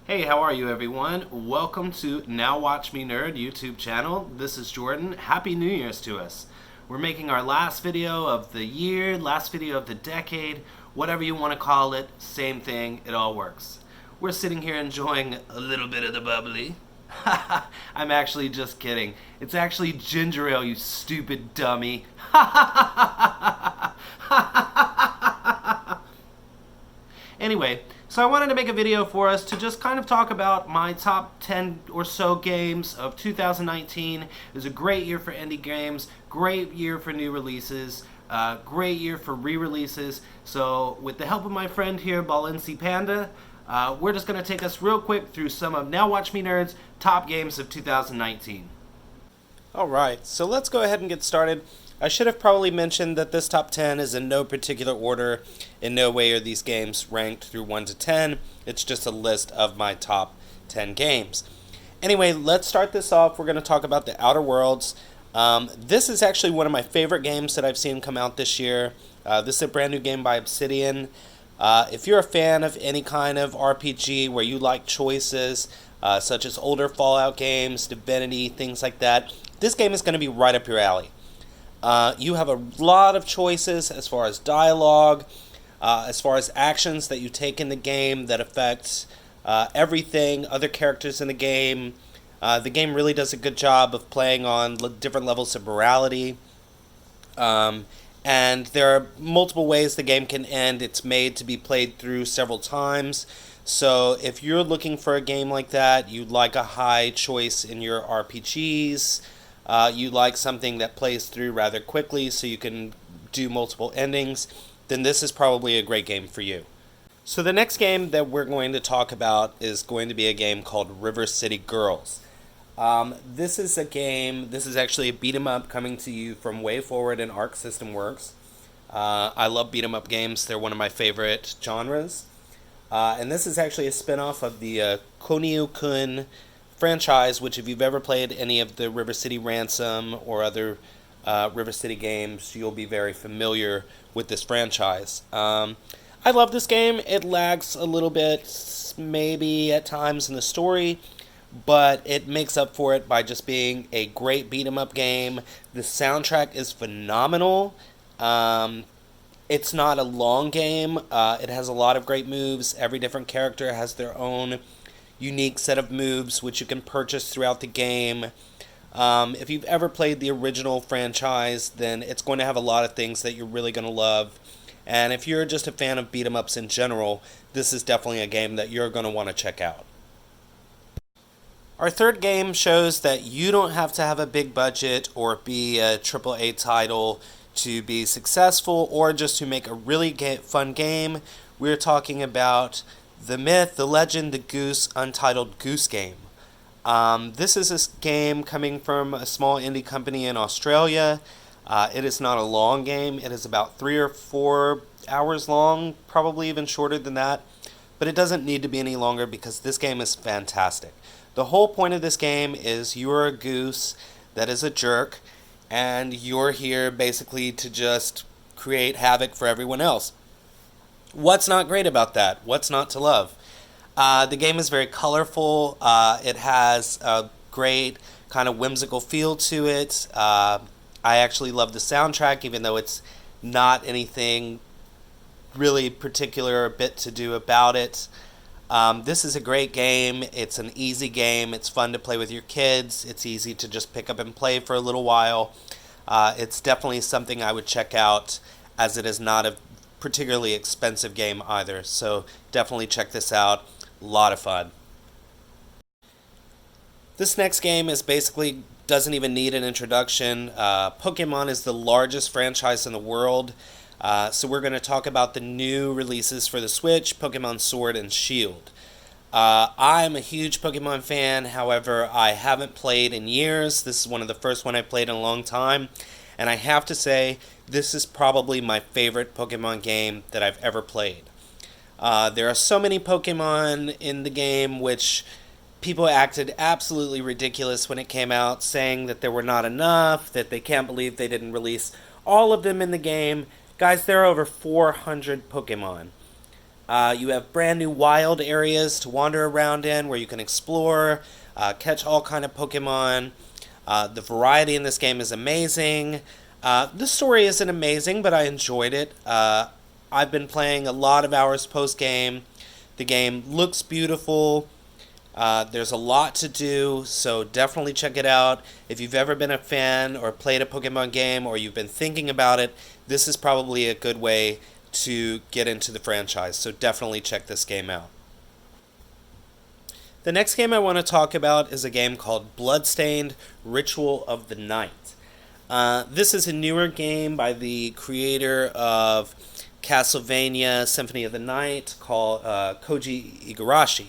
Hey, how are you everyone? Welcome to Now Watch Me Nerd YouTube channel. This is Jordan. Happy New Year's to us. We're making our last video of the year, last video of the decade, whatever you want to call it, same thing, it all works. We're sitting here enjoying a little bit of the bubbly. I'm actually just kidding. It's actually ginger ale, you stupid dummy. Anyway, so I wanted to make a video for us to just kind of talk about my top 10 or so games of 2019. It was a great year for indie games, great year for new releases, great year for re-releases. So with the help of my friend here, Balenci Panda, we're just going to take us real quick through some of Now Watch Me Nerd's top games of 2019. Alright, so let's go ahead and get started. I should have probably mentioned that this top 10 is in no particular order. In no way are these games ranked through 1 to 10. It's just a list of my top 10 games. Anyway, let's start this off. We're going to talk about The Outer Worlds. This is actually one of my favorite games that I've seen come out this year. This is a brand new game by Obsidian. If you're a fan of any kind of RPG where you like choices, such as older Fallout games, Divinity, things like that, this game is going to be right up your alley. You have a lot of choices as far as dialogue, as far as actions that you take in the game that affect everything, other characters in the game. The game really does a good job of playing on different levels of morality. And there are multiple ways the game can end. It's made to be played through several times. So if you're looking for a game like that, you'd like a high choice in your RPGs, you like something that plays through rather quickly so you can do multiple endings, then this is probably a great game for you. So the next game that we're going to talk about is going to be a game called River City Girls. This is actually a beat 'em up coming to you from Way Forward and Arc System Works. I love beat 'em up games. They're one of my favorite genres. And this is actually a spin-off of the Kunio-kun franchise, which if you've ever played any of the River City Ransom or other River City games, you'll be very familiar with this franchise. I love this game. It lags a little bit, maybe at times in the story, but it makes up for it by just being a great beat-em-up game. The soundtrack is phenomenal. It's not a long game. It has a lot of great moves. Every different character has their own unique set of moves which you can purchase throughout the game. If you've ever played the original franchise, then it's going to have a lot of things that you're really going to love. And if you're just a fan of beat-em-ups in general, this is definitely a game that you're going to want to check out. Our third game shows that you don't have to have a big budget or be a AAA title to be successful or just to make a really fun game. We're talking about the myth, the legend, the goose, Untitled Goose Game. This is a game coming from a small indie company in Australia. It is not a long game. It is about 3 or 4 hours long, probably even shorter than that. But it doesn't need to be any longer because this game is fantastic. The whole point of this game is you're a goose that is a jerk, and you're here basically to just create havoc for everyone else. What's not great about that? What's not to love? The game is very colorful. It has a great kind of whimsical feel to it. I actually love the soundtrack, even though it's not anything really particular or bit to do about it. This is a great game. It's an easy game. It's fun to play with your kids. It's easy to just pick up and play for a little while. It's definitely something I would check out, as it is not a particularly expensive game either. So definitely check this out. A lot of fun. This next game is basically doesn't even need an introduction. Pokemon is the largest franchise in the world. So we're going to talk about the new releases for the Switch, Pokemon Sword and Shield. I'm a huge Pokemon fan, however, I haven't played in years. This is one of the first one I've played in a long time. And I have to say, this is probably my favorite Pokemon game that I've ever played. There are so many Pokemon in the game which people acted absolutely ridiculous when it came out, saying that there were not enough, that they can't believe they didn't release all of them in the game. Guys, there are over 400 Pokemon. You have brand new wild areas to wander around in where you can explore, catch all kind of Pokemon. The variety in this game is amazing. The story isn't amazing, but I enjoyed it. I've been playing a lot of hours post game. The game looks beautiful. There's a lot to do, so definitely check it out. If you've ever been a fan or played a Pokemon game or you've been thinking about it, this is probably a good way to get into the franchise, so definitely check this game out. The next game I want to talk about is a game called Bloodstained Ritual of the Night. This is a newer game by the creator of Castlevania Symphony of the Night called Koji Igarashi.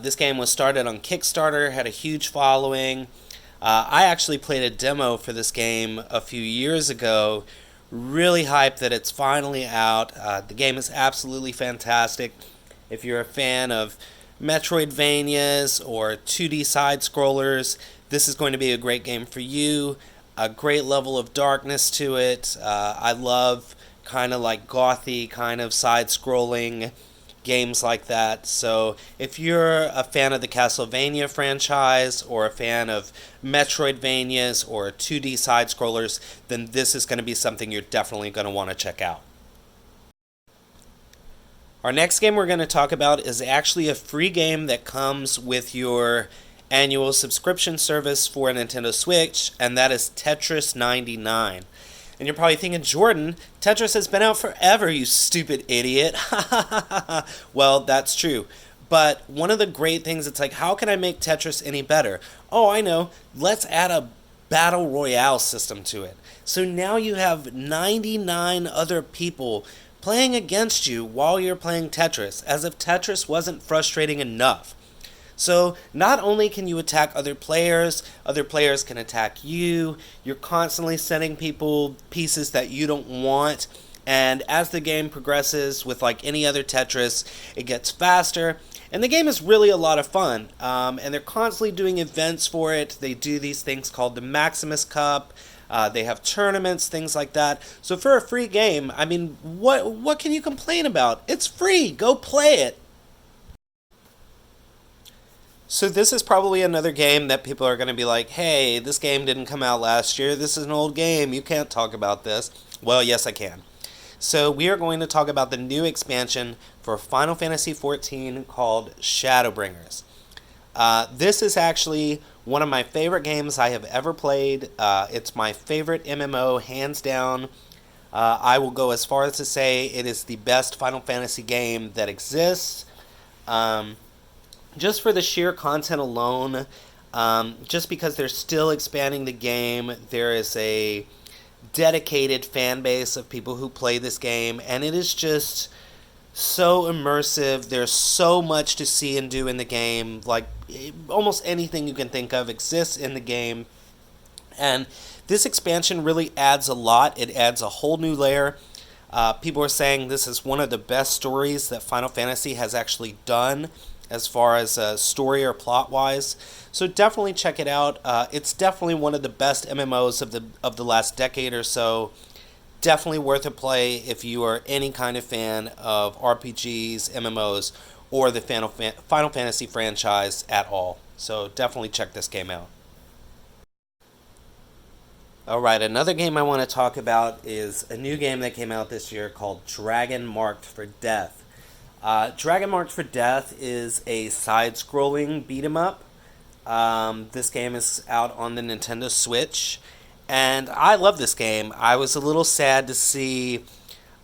This game was started on Kickstarter, had a huge following. I actually played a demo for this game a few years ago. Really hyped that it's finally out. The game is absolutely fantastic. If you're a fan of Metroidvanias or 2D side-scrollers, this is going to be a great game for you. A great level of darkness to it. I love kind of like gothy kind of side-scrolling games like that. So if you're a fan of the Castlevania franchise or a fan of Metroidvanias or 2D side-scrollers, then this is going to be something you're definitely going to want to check out. Our next game we're going to talk about is actually a free game that comes with your annual subscription service for a Nintendo Switch, and that is Tetris 99. And you're probably thinking, Jordan, Tetris has been out forever, you stupid idiot. Well, that's true. But one of the great things, it's like, how can I make Tetris any better? Oh, I know. Let's add a battle royale system to it. So now you have 99 other people playing against you while you're playing Tetris, as if Tetris wasn't frustrating enough. So not only can you attack other players can attack you. You're constantly sending people pieces that you don't want. And as the game progresses, with like any other Tetris, it gets faster. And the game is really a lot of fun. And they're constantly doing events for it. They do these things called the Maximus Cup. They have tournaments, things like that. So for a free game, I mean, what can you complain about? It's free. Go play it. So this is probably another game that people are going to be like, hey, this game didn't come out last year. This is an old game. You can't talk about this. Well, yes, I can. So we are going to talk about the new expansion for Final Fantasy XIV called Shadowbringers. This is actually one of my favorite games I have ever played. It's my favorite MMO, hands down. I will go as far as to say it is the best Final Fantasy game that exists. Just for the sheer content alone, just because they're still expanding the game, there is a dedicated fan base of people who play this game, and it is just so immersive. There's so much to see and do in the game. Like, almost anything you can think of exists in the game. And this expansion really adds a lot. It adds a whole new layer. People are saying this is one of the best stories that Final Fantasy has actually done, as far as story or plot-wise. So definitely check it out. It's definitely one of the best MMOs of the last decade or so. Definitely worth a play if you are any kind of fan of RPGs, MMOs, or the Final Fantasy franchise at all. So definitely check this game out. Alright, another game I want to talk about is a new game that came out this year called Dragon Marked for Death. Dragon Marked for Death is a side-scrolling beat-em-up. This game is out on the Nintendo Switch, and I love this game. I was a little sad to see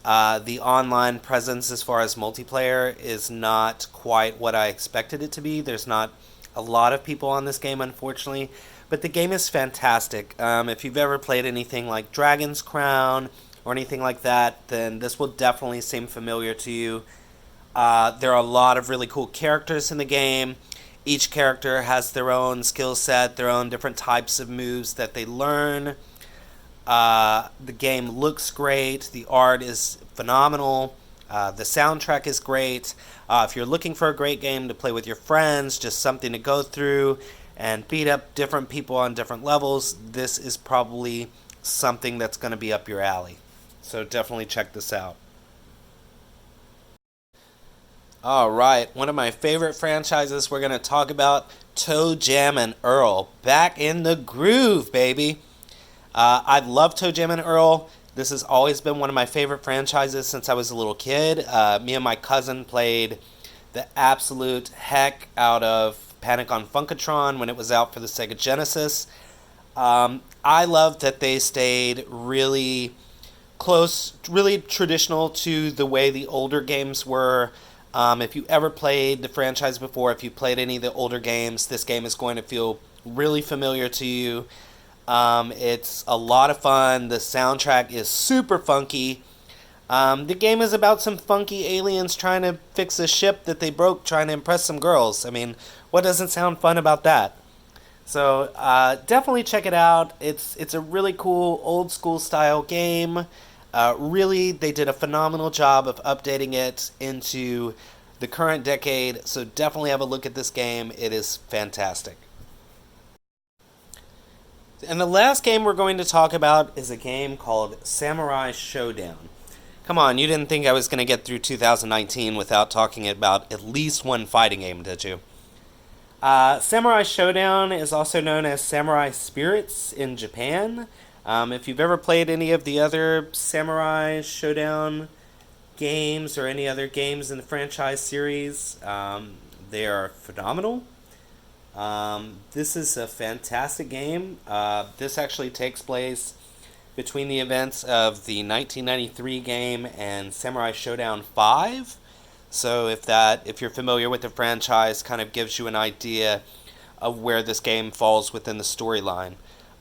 the online presence as far as multiplayer is not quite what I expected it to be. There's not a lot of people on this game, unfortunately, but the game is fantastic. If you've ever played anything like Dragon's Crown or anything like that, then this will definitely seem familiar to you. There are a lot of really cool characters in the game. Each character has their own skill set, their own different types of moves that they learn. The game looks great. The art is phenomenal. The soundtrack is great. If you're looking for a great game to play with your friends, just something to go through and beat up different people on different levels, this is probably something that's going to be up your alley. So definitely check this out. All right, one of my favorite franchises we're going to talk about, Toe Jam and Earl. Back in the groove, baby. I love Toe Jam and Earl. This has always been one of my favorite franchises since I was a little kid. Me and my cousin played the absolute heck out of Panic on Funkatron when it was out for the Sega Genesis. I love that they stayed really close, really traditional to the way the older games were. If you ever played the franchise before, if you played any of the older games, this game is going to feel really familiar to you. It's a lot of fun. The soundtrack is super funky. The game is about some funky aliens trying to fix a ship that they broke, trying to impress some girls. I mean, what doesn't sound fun about that? So definitely check it out. It's a really cool old school style game. Really, they did a phenomenal job of updating it into the current decade. So definitely have a look at this game. It is fantastic. And the last game we're going to talk about is a game called Samurai Showdown. Come on, you didn't think I was going to get through 2019 without talking about at least one fighting game, did you? Samurai Showdown is also known as Samurai Spirits in Japan. If you've ever played any of the other Samurai Showdown games or any other games in the franchise series, they are phenomenal. This is a fantastic game. This actually takes place between the events of the 1993 game and Samurai Showdown 5. So if you're familiar with the franchise, kind of gives you an idea of where this game falls within the storyline.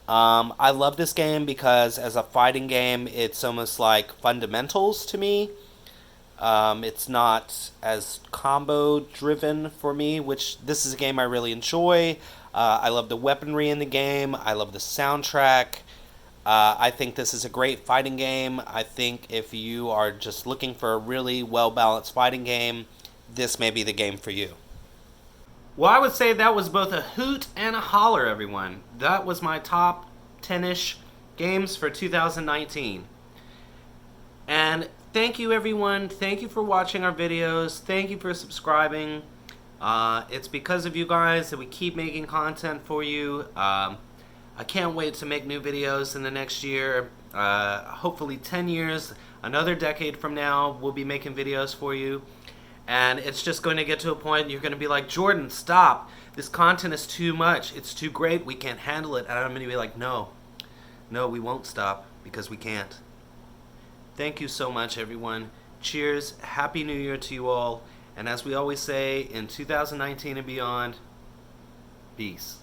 I love this game because as a fighting game, it's almost like fundamentals to me. It's not as combo driven for me, which this is a game I really enjoy. I love the weaponry in the game. I love the soundtrack. I think this is a great fighting game. I think if you are just looking for a really well-balanced fighting game, this may be the game for you. Well, I would say that was both a hoot and a holler, everyone. That was my top 10-ish games for 2019. And thank you, everyone. Thank you for watching our videos. Thank you for subscribing. It's because of you guys that we keep making content for you. I can't wait to make new videos in the next year. Hopefully 10 years, another decade from now, we'll be making videos for you. And it's just going to get to a point you're going to be like, Jordan, stop. This content is too much. It's too great. We can't handle it. And I'm going to be like, no, we won't stop because we can't. Thank you so much, everyone. Cheers. Happy New Year to you all. And as we always say, in 2019 and beyond, peace.